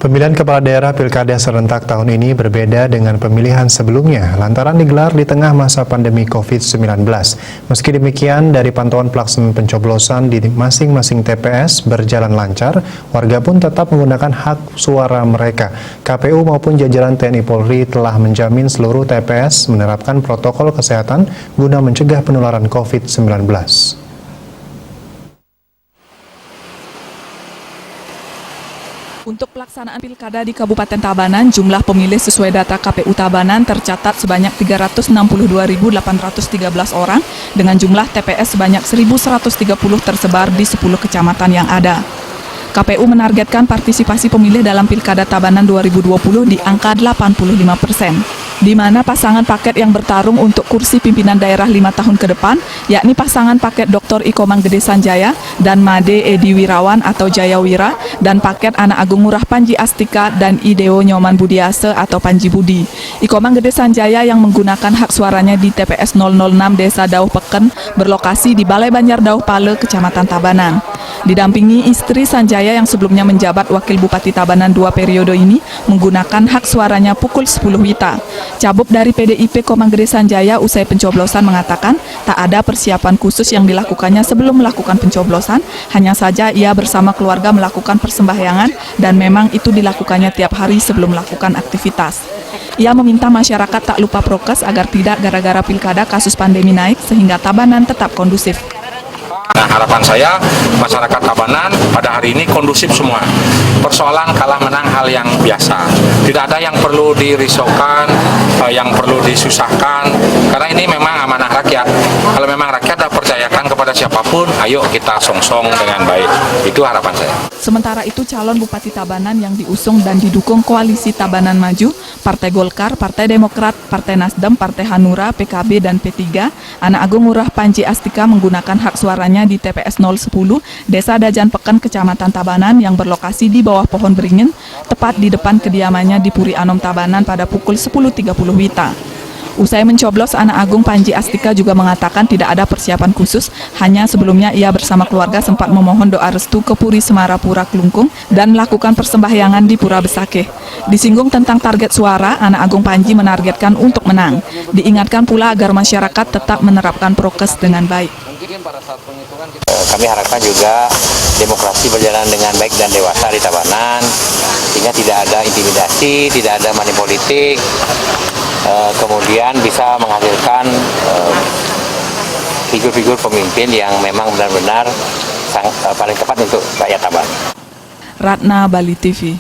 Pemilihan kepala daerah Pilkada serentak tahun ini berbeda dengan pemilihan sebelumnya lantaran digelar di tengah masa pandemi COVID-19. Meski demikian, dari pantauan pelaksanaan pencoblosan di masing-masing TPS berjalan lancar, warga pun tetap menggunakan hak suara mereka. KPU maupun jajaran TNI Polri telah menjamin seluruh TPS menerapkan protokol kesehatan guna mencegah penularan COVID-19. Untuk pelaksanaan pilkada di Kabupaten Tabanan, jumlah pemilih sesuai data KPU Tabanan tercatat sebanyak 362.813 orang dengan jumlah TPS sebanyak 1.130 tersebar di 10 kecamatan yang ada. KPU menargetkan partisipasi pemilih dalam Pilkada Tabanan 2020 di angka 85%. Di mana pasangan paket yang bertarung untuk kursi pimpinan daerah 5 tahun ke depan, yakni pasangan paket Dr. Iko Manggede Sanjaya dan Made Edi Wirawan atau Jaya Wira, dan paket Anak Agung Ngurah Panji Astika dan Ideo Nyoman Budiase atau Panji Budi. Iko Manggede Sanjaya yang menggunakan hak suaranya di TPS 006 Desa Dauh Peken berlokasi di Balai Banjar Dauh Pale, Kecamatan Tabanan. Didampingi istri Sanjaya yang sebelumnya menjabat Wakil Bupati Tabanan 2 periode ini menggunakan hak suaranya pukul 10 WITA. Cabup dari PDIP Komanggede Sanjaya usai pencoblosan mengatakan tak ada persiapan khusus yang dilakukannya sebelum melakukan pencoblosan, hanya saja ia bersama keluarga melakukan persembahyangan dan memang itu dilakukannya tiap hari sebelum melakukan aktivitas. Ia meminta masyarakat tak lupa prokes agar tidak gara-gara pilkada kasus pandemi naik sehingga Tabanan tetap kondusif. Nah, harapan saya masyarakat Tabanan pada hari ini kondusif semua. Persoalan kalah menang hal yang biasa. Tidak ada yang perlu dirisaukan, yang perlu disusahkan. Karena ini memang amanah rakyat. Kalau memang rakyat percayakan kepada siapapun, ayo kita song-song dengan baik. Itu harapan saya. Sementara itu calon Bupati Tabanan yang diusung dan didukung Koalisi Tabanan Maju, Partai Golkar, Partai Demokrat, Partai Nasdem, Partai Hanura, PKB, dan P3, Anak Agung Ngurah Panji Astika menggunakan hak suaranya di TPS 010, Desa Dajan Peken, Kecamatan Tabanan yang berlokasi di bawah pohon beringin, tepat di depan kediamannya di Puri Anom Tabanan pada pukul 10.30 WITA. Usai mencoblos, Anak Agung Panji Astika juga mengatakan tidak ada persiapan khusus, hanya sebelumnya ia bersama keluarga sempat memohon doa restu ke Puri Semarapura Kelungkung dan melakukan persembahyangan di Pura Besakeh. Disinggung tentang target suara, Anak Agung Panji menargetkan untuk menang. Diingatkan pula agar masyarakat tetap menerapkan prokes dengan baik. Kami harapkan juga demokrasi berjalan dengan baik dan dewasa di Tabanan, sehingga tidak ada intimidasi, tidak ada money politik, kemudian bisa menghasilkan figur-figur pemimpin yang memang benar-benar paling tepat untuk rakyat Tabanan. Ratna, Bali TV.